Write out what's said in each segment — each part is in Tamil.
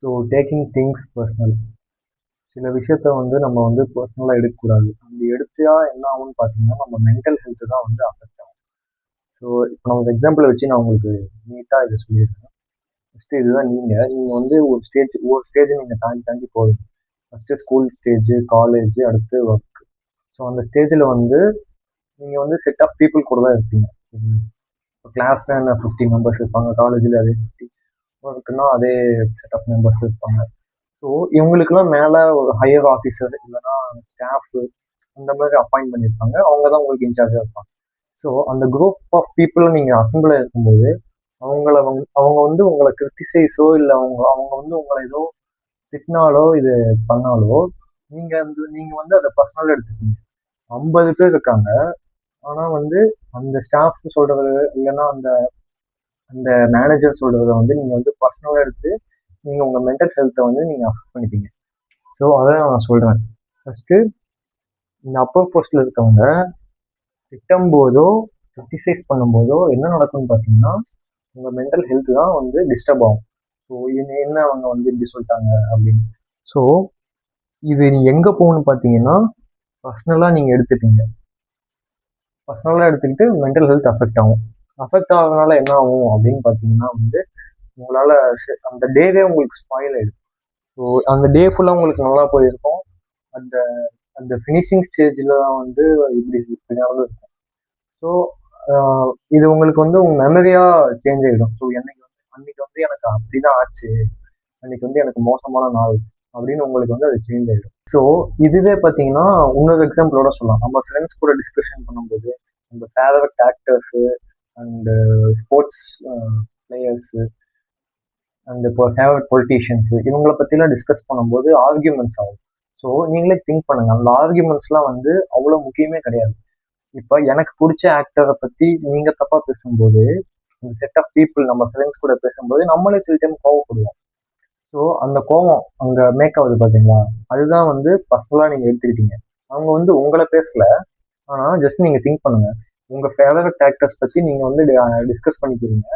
So taking things personal. சில விஷயத்த வந்து நம்ம வந்து பர்சனலாக எடுக்கக்கூடாது. அப்படி எடுத்தா என்ன ஆகும்னு பார்த்தீங்கன்னா, நம்ம மென்டல் ஹெல்த் தான் வந்து அஃபெக்ட் ஆகும். ஸோ இப்போ நம்ம எக்ஸாம்பிளை வச்சு நான் உங்களுக்கு நீட்டாக இதை சொல்லியிருக்கேன். ஃபஸ்ட்டு இதுதான் நீங்கள் வந்து ஒரு ஸ்டேஜ் நீங்கள் தாண்டி தாண்டி போவீங்க. ஃபஸ்ட்டு ஸ்கூல் ஸ்டேஜ், காலேஜ், அடுத்து ஒர்க். ஸோ அந்த ஸ்டேஜில் வந்து நீங்கள் வந்து செட் ஆஃப் பீப்புள் கூட தான் இருப்பீங்க. இப்போ கிளாஸில் என்ன 50 மெம்பர்ஸ் இருப்பாங்க, காலேஜில் அதே 50, ஒர்க்குன்னா அதே செட் ஆஃப் மெம்பர்ஸ் இருப்பாங்க. ஸோ இவங்களுக்குலாம் மேலே ஒரு ஹையர் ஆஃபீஸர் இல்லைன்னா ஸ்டாஃப் அந்த மாதிரி அப்பாயிண்ட் பண்ணியிருப்பாங்க. அவங்க தான் உங்களுக்கு இன்சார்ஜாக இருப்பாங்க. ஸோ அந்த குரூப் ஆஃப் பீப்புளை நீங்கள் அசம்பிள் இருக்கும்போது அவங்க வந்து உங்களை கிரிட்டிசைஸோ இல்லை அவங்க அவங்க வந்து உங்களை ஏதோ திட்டினாலோ இது பண்ணாலோ நீங்கள் வந்து அதை பர்சனலாக எடுத்துக்கீங்க. 50 பேர் இருக்காங்க. ஆனால் வந்து அந்த ஸ்டாஃப் சொல்றது இல்லைன்னா அந்த அந்த மேனேஜர் சொல்றதை வந்து நீங்கள் வந்து பர்சனலாக எடுத்து நீங்கள் உங்கள் மென்டல் ஹெல்த்தை வந்து நீங்கள் அஃபெக்ட் பண்ணிப்பீங்க. ஸோ அதை நான் சொல்கிறேன். ஃபஸ்ட்டு இந்த அப்பர் போஸ்ட்டில் இருக்கவங்க திட்டும் போதோ கிரிட்டிசைஸ் பண்ணும்போதோ என்ன நடக்கும்னு பார்த்தீங்கன்னா, உங்கள் மென்டல் ஹெல்த் தான் வந்து டிஸ்டர்ப் ஆகும். ஸோ என்ன அவங்க வந்து இப்படி சொல்லிட்டாங்க அப்படின்னு. ஸோ இது நீ எங்கே போகணும்னு பார்த்தீங்கன்னா, பர்சனலாக நீங்கள் எடுத்துட்டீங்க. பர்சனலாக எடுத்துக்கிட்டு மென்டல் ஹெல்த் அஃபெக்ட் ஆகும். அஃபெக்ட் ஆகிறதுனால என்ன ஆகும் அப்படின்னு பார்த்தீங்கன்னா வந்து, உங்களால் அந்த டேவே உங்களுக்கு ஸ்பாயில் ஆகிடும். ஸோ அந்த டே ஃபுல்லாக உங்களுக்கு நல்லா போயிருக்கும். அந்த அந்த ஃபினிஷிங் ஸ்டேஜில் தான் வந்து இப்படி நடந்திருக்கும். ஸோ இது உங்களுக்கு வந்து உங்கள் மெமரியாக சேஞ்ச் ஆகிடும். ஸோ அன்னைக்கு வந்து எனக்கு அப்படிதான் ஆச்சு, அன்னைக்கு வந்து எனக்கு மோசமான நாள் அப்படின்னு உங்களுக்கு வந்து அது சேஞ்ச் ஆகிடும். ஸோ இதுவே பார்த்தீங்கன்னா இன்னொரு எக்ஸாம்பிளோட சொல்லலாம். நம்ம ஃப்ரெண்ட்ஸ் கூட டிஸ்கஷன் பண்ணும்போது நம்ம favourite actors and sports players and இப்போ ஃபேவரட் பொலிட்டீஷியன்ஸு இவங்களை பற்றிலாம் டிஸ்கஸ் பண்ணும்போது ஆர்கியூமெண்ட்ஸ் ஆகும். ஸோ நீங்களே திங்க் பண்ணுங்கள், அந்த ஆர்கியூமெண்ட்ஸ்லாம் வந்து அவ்வளோ முக்கியமே கிடையாது. இப்போ எனக்கு பிடிச்ச ஆக்டரை பற்றி நீங்கள் தப்பாக பேசும்போது இந்த செட் ஆஃப் பீப்புள் நம்ம ஃப்ரெண்ட்ஸ் கூட பேசும்போது நம்மளே சில டைம் கோவப்படுவோம். ஸோ அந்த கோவம் அங்கே மேக் ஆகுது பார்த்தீங்களா, அதுதான் வந்து பர்சனலாக நீங்கள் எடுத்துக்கிட்டீங்க. அவங்க வந்து உங்களை பேசல, ஆனால் ஜஸ்ட் நீங்கள் திங்க் பண்ணுங்கள், உங்கள் ஃபேவரட் ஆக்டர்ஸ் பற்றி நீங்கள் வந்து டிஸ்கஸ் பண்ணிக்கிறீங்க.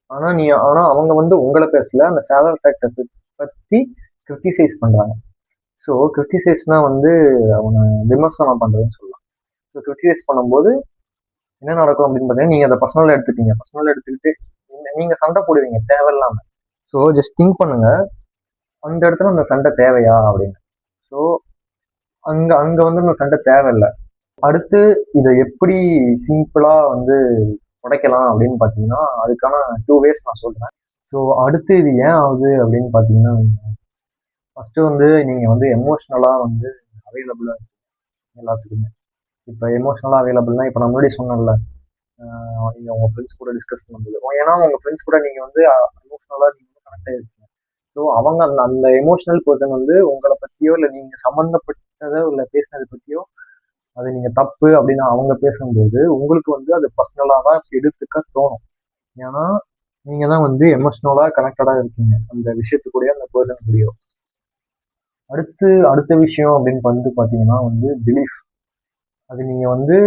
ஆனால் அவங்க வந்து உங்களை பேசல, அந்த ஃபேவரட் ஆக்டர்ஸ் பற்றி கிரிட்டிசைஸ் பண்ணுறாங்க. ஸோ கிரிட்டிசைஸ்னா வந்து அவங்க விமர்சனம் பண்ணுறதுன்னு சொல்லலாம். ஸோ கிரிட்டிசைஸ் பண்ணும்போது என்ன நடக்கும் அப்படின்னு பார்த்தீங்கன்னா, நீங்கள் அதை பர்சனலாக எடுத்துப்பீங்க. பர்சனலாக எடுத்துக்கிட்டு நீங்கள் சண்டை போடுவீங்க தேவையில்லாமல். ஸோ ஜஸ்ட் திங்க் பண்ணுங்க, அந்த இடத்துல அந்த சண்டை தேவையா அப்படின்னு. ஸோ அங்கே வந்து அந்த சண்டை தேவையில்லை. அடுத்து இதை எப்படி சிம்பிளாக வந்து உடைக்கலாம் அப்படின்னு பார்த்தீங்கன்னா, அதுக்கான 2 வேஸ் நான் சொல்கிறேன். ஸோ அடுத்து இது ஏன் ஆகுது அப்படின்னு பார்த்தீங்கன்னா, ஃபஸ்ட்டு வந்து நீங்கள் வந்து எமோஷ்னலாக வந்து அவைலபிளாக இருக்கீங்க எல்லாத்துக்குமே. இப்போ எமோஷ்னலாக அவைலபிள்னா இப்போ நான் முன்னாடி சொன்னேன்ல, நீங்கள் உங்கள் ஃப்ரெண்ட்ஸ் கூட டிஸ்கஸ் பண்ணும்போது, ஏன்னா உங்கள் ஃப்ரெண்ட்ஸ் கூட நீங்கள் வந்து எமோஷ்னலாக நீங்கள் வந்து கனெக்டாக இருக்கீங்க. ஸோ அவங்க அந்த அந்த எமோஷ்னல் பர்சன் வந்து உங்களை பற்றியோ இல்லை நீங்கள் சம்மந்தப்பட்டதோ இல்லை பேசினதை பற்றியோ அது நீங்கள் தப்பு அப்படின்னு அவங்க பேசும்போது உங்களுக்கு வந்து அது பர்சனலாக தான் எடுத்துக்க தோணும். ஏன்னா நீங்கள் தான் வந்து எமோஷ்னலாக கனெக்டடாக இருக்கீங்க அந்த விஷயத்துக்குரிய அந்த பர்சன் கூடயோ. அடுத்த விஷயம் அப்படின்னு வந்து பார்த்தீங்கன்னா வந்து பிலீஃப். அது நீங்கள் வந்து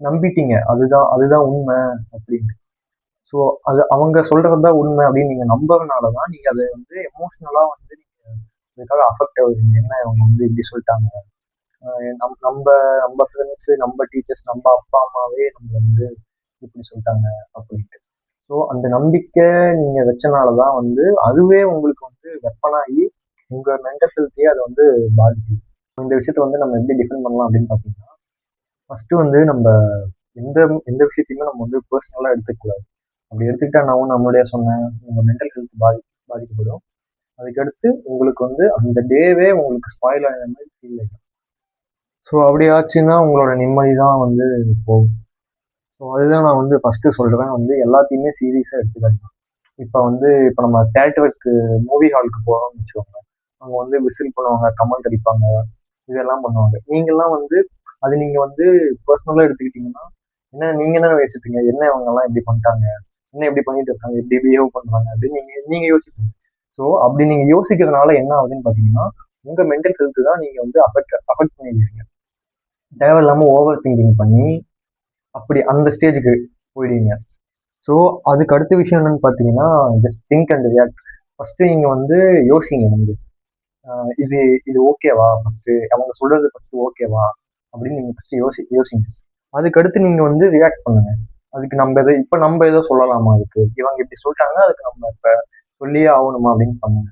நம்பிட்டீங்க, அதுதான் உண்மை அப்படின்னு. ஸோ அது அவங்க சொல்றது தான் உண்மை அப்படின்னு நீங்கள் நம்புறதுனால தான் நீங்கள் அதை வந்து எமோஷ்னலாக வந்து நீங்கள் அதுக்காக அஃபெக்ட் ஆகுறீங்க. என்ன அவங்க வந்து இப்படி சொல்லிட்டாங்க, நம்ம நம்ம ஃப்ரெண்ட்ஸு, நம்ம டீச்சர்ஸ், நம்ம அப்பா அம்மாவே நம்ம வந்து இப்படி சொல்லிட்டாங்க அப்படின்ட்டு. ஸோ அந்த நம்பிக்கை நீங்கள் வச்சனால தான் வந்து அதுவே உங்களுக்கு வந்து வெப்பனாகி உங்கள் மென்டல் ஹெல்த்தையே அதை வந்து பாதிக்குது. இந்த விஷயத்த வந்து நம்ம எப்படி டிஃபெண்ட் பண்ணலாம் அப்படின்னு பார்த்தீங்கன்னா, ஃபஸ்ட்டு வந்து நம்ம எந்த எந்த விஷயத்தையுமே நம்ம வந்து பர்சனலாக எடுத்துக்கூடாது. அப்படி எடுத்துக்கிட்டா நான் நம்மளுடைய சொன்னேன், உங்கள் மென்டல் ஹெல்த் பாதிக்கப்படும். அதுக்கடுத்து உங்களுக்கு வந்து அந்த டேவே உங்களுக்கு ஸ்பாயில் ஆகிற மாதிரி ஃபீல் ஆகிடும். ஸோ அப்படி ஆச்சுன்னா உங்களோட நிம்மதி தான் வந்து போகும். ஸோ அதுதான் நான் வந்து ஃபஸ்ட்டு சொல்கிறேன், வந்து எல்லாத்தையுமே சீரியஸாக எடுத்துக்காதீங்க. இப்போ நம்ம தேட்டருக்கு மூவி ஹாலுக்கு போகிறோம்னு வச்சுக்கோங்க, அவங்க வந்து விசில் பண்ணுவாங்க, கமெண்ட் அடிப்பாங்க, இதெல்லாம் பண்ணுவாங்க. நீங்கள்லாம் வந்து அது நீங்கள் வந்து பர்சனலாக எடுத்துக்கிட்டிங்கன்னா நீங்கள் என்ன யோசிப்பீங்க, என்ன இவங்கெல்லாம் இப்படி பண்ணிட்டாங்க, என்ன இப்படி பண்ணிட்டு இருக்காங்க, இப்படி பிஹேவ் பண்ணுறாங்க அப்படின்னு நீங்கள் யோசிப்பீங்க. ஸோ அப்படி நீங்கள் யோசிக்கிறதுனால என்ன ஆகுதுன்னு பார்த்தீங்கன்னா, உங்கள் மென்டல் ஹெல்த்து தான் நீங்கள் வந்து அஃபெக்ட் பண்ணிடுவீங்க. தேவையில்லாமல் ஓவர் திங்கிங் பண்ணி அப்படி அந்த ஸ்டேஜுக்கு போயிடுவீங்க. ஸோ அதுக்கு அடுத்த விஷயம் என்னன்னு பார்த்தீங்கன்னா, just think and react. First நீங்கள் வந்து யோசிங்க வந்து இது இது ஓகேவா ஃபஸ்ட்டு அவங்க சொல்கிறது ஃபஸ்ட்டு ஓகேவா அப்படின்னு நீங்கள் ஃபஸ்ட்டு யோசிங்க. அதுக்கடுத்து நீங்கள் வந்து ரியாக்ட் பண்ணுங்க. அதுக்கு நம்ம எதை இப்போ நம்ம ஏதோ சொல்லலாமா, அதுக்கு இவங்க இப்படி சொல்லிட்டாங்க அதுக்கு நம்ம இப்போ சொல்லியே ஆகணுமா அப்படின்னு பண்ணுங்க.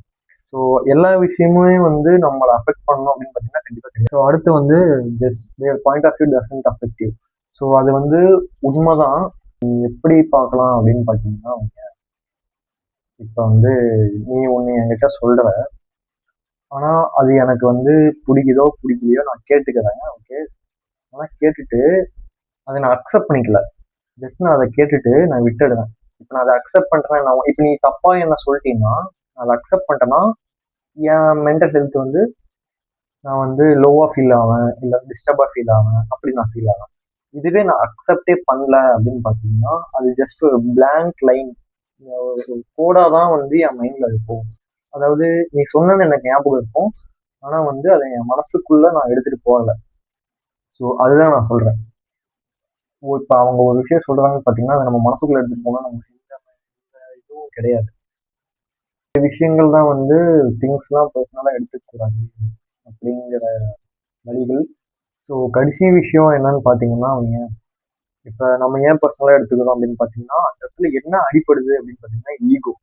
ஸோ எல்லா விஷயமுமே வந்து நம்மளை அஃபெக்ட் பண்ணணும் அப்படின்னு பார்த்தீங்கன்னா கண்டிப்பாக தெரியும். ஸோ அடுத்து வந்து just their point of view doesn't affect you. So அது வந்து உண்மைதான். எப்படி பார்க்கலாம் அப்படின்னு பார்த்தீங்கன்னா, இப்போ வந்து நீ ஒன்று என்கிட்ட சொல்ற, ஆனால் அது எனக்கு வந்து பிடிக்குதோ பிடிக்கலையோ நான் கேட்டுக்கிறேன். ஓகே, ஆனால் கேட்டுட்டு அதை நான் அக்செப்ட் பண்ணிக்கல. ஜஸ்ட் நான் அதை கேட்டுட்டு நான் விட்டுடுறேன். இப்போ நான் அதை அக்செப்ட் பண்ணுறேன். நான் இப்போ நீ தப்பா என்ன சொல்லிட்டீங்கன்னா நான் அதை அக்செப்ட் பண்ணிட்டேன்னா என் மென்டல் ஹெல்த் வந்து நான் வந்து லோவாக ஃபீல் ஆவேன், இல்லை டிஸ்டர்பாக ஃபீல் ஆவேன், அப்படி நான் ஃபீல் ஆவேன். இதுவே நான் அக்செப்டே பண்ணல அப்படின்னு பார்த்தீங்கன்னா அது ஜஸ்ட் ஒரு பிளாங்க் லைன், ஒரு கோடாக தான் வந்து என் மைண்டில் இருக்கும். அதாவது நீ சொன்னது எனக்கு ஞாபகம் இருக்கும், ஆனால் வந்து அதை என் மனசுக்குள்ள நான் எடுத்துட்டு போகல. ஸோ அதுதான் நான் சொல்றேன். இப்போ அவங்க ஒரு விஷயம் சொல்றாங்கன்னு பார்த்தீங்கன்னா அதை நம்ம மனசுக்குள்ள எடுத்துட்டு போனால் நம்ம இதுவும் கிடையாது. விஷயங்கள் தான் வந்து திங்ஸ்லாம் பர்சனலாக எடுத்துக்கூடாது அப்படிங்கிற வழிகள். ஸோ கடைசி விஷயம் என்னன்னு பார்த்தீங்கன்னா, அவங்க இப்போ நம்ம ஏன் பர்சனலாக எடுத்துக்கிறோம் அப்படின்னு பார்த்தீங்கன்னா அந்த இடத்துல என்ன அடிப்படுது அப்படின்னு பார்த்தீங்கன்னா ஈகோ.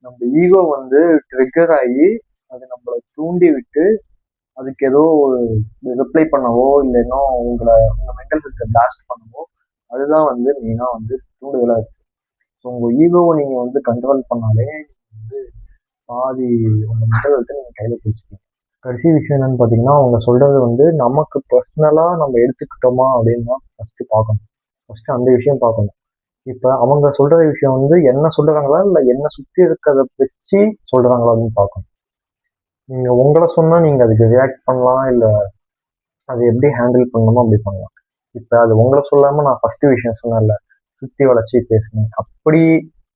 நம்ம ஈகோ வந்து ட்ரிகர் ஆகி அது நம்மளை தூண்டி விட்டு அதுக்கு ஏதோ ஒரு ரிப்ளை பண்ணவோ இல்லை இன்னும் உங்கள் மென்டல் ஹெல்த்தை பிளாஸ்ட் பண்ணவோ அதுதான் வந்து மெயினாக வந்து தூண்டுதலாக இருக்கு. ஸோ உங்கள் ஈகோவை நீங்கள் வந்து கண்ட்ரோல் பண்ணாலே வந்து பாதி உங்கள் மென்டல் ஹெல்த்தை நீங்கள் கையில் பிடிச்சிக்கலாம். கடைசி விஷயம் என்னன்னு பார்த்தீங்கன்னா அவங்க சொல்றது வந்து நமக்கு பர்சனலாக நம்ம எடுத்துக்கிட்டோமா அப்படின்னு தான் ஃபஸ்ட்டு பார்க்கணும். ஃபஸ்ட்டு அந்த விஷயம் பார்க்கணும். இப்போ அவங்க சொல்ற விஷயம் வந்து என்ன சொல்றாங்களா இல்லை என்ன சுற்றி இருக்கிறத வச்சு சொல்றாங்களா அப்படின்னு பார்க்கணும். நீங்கள் உங்களை சொன்னால் நீங்கள் அதுக்கு ரியாக்ட் பண்ணலாம், இல்லை அதை எப்படி ஹேண்டில் பண்ணணுமோ அப்படி பண்ணலாம். இப்போ அது உங்களை சொல்லாமல் நான் ஃபஸ்ட்டு விஷயம் சொன்னேன்ல, சுற்றி வளைச்சி பேசுனேன், அப்படி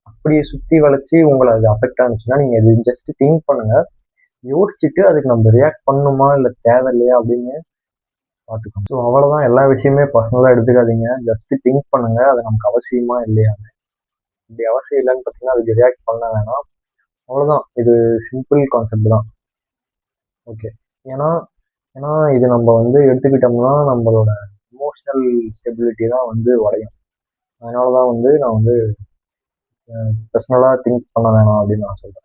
அப்படியே சுற்றி வளைச்சி உங்களை அது அஃபெக்ட் ஆனிச்சுன்னா நீங்கள் இது ஜஸ்ட் திங்க் பண்ணுங்க. யோசிச்சுட்டு அதுக்கு நம்ம ரியாக்ட் பண்ணணுமா இல்லை தேவையில்லையா அப்படின்னு பார்த்துக்கணும். ஸோ அவ்வளோதான். எல்லா விஷயமே பர்சனலாக எடுத்துக்காதீங்க. ஜஸ்ட் திங்க் பண்ணுங்க அது நமக்கு அவசியமா இல்லையா. இப்படி அவசியம் இல்லைன்னு பார்த்தீங்கன்னா அதுக்கு ரியாக்ட் பண்ண வேணாம். அவ்வளோதான். இது சிம்பிள் கான்செப்ட் தான். ஓகே. ஏன்னா ஏன்னா இது நம்ம வந்து எடுத்துக்கிட்டோம்னா நம்மளோட இமோஷனல் ஸ்டெபிலிட்டி தான் வந்து உடையும். அதனால தான் வந்து நான் வந்து பர்சனலாக திங்க் பண்ண வேணாம் அப்படின்னு நான் சொல்கிறேன்.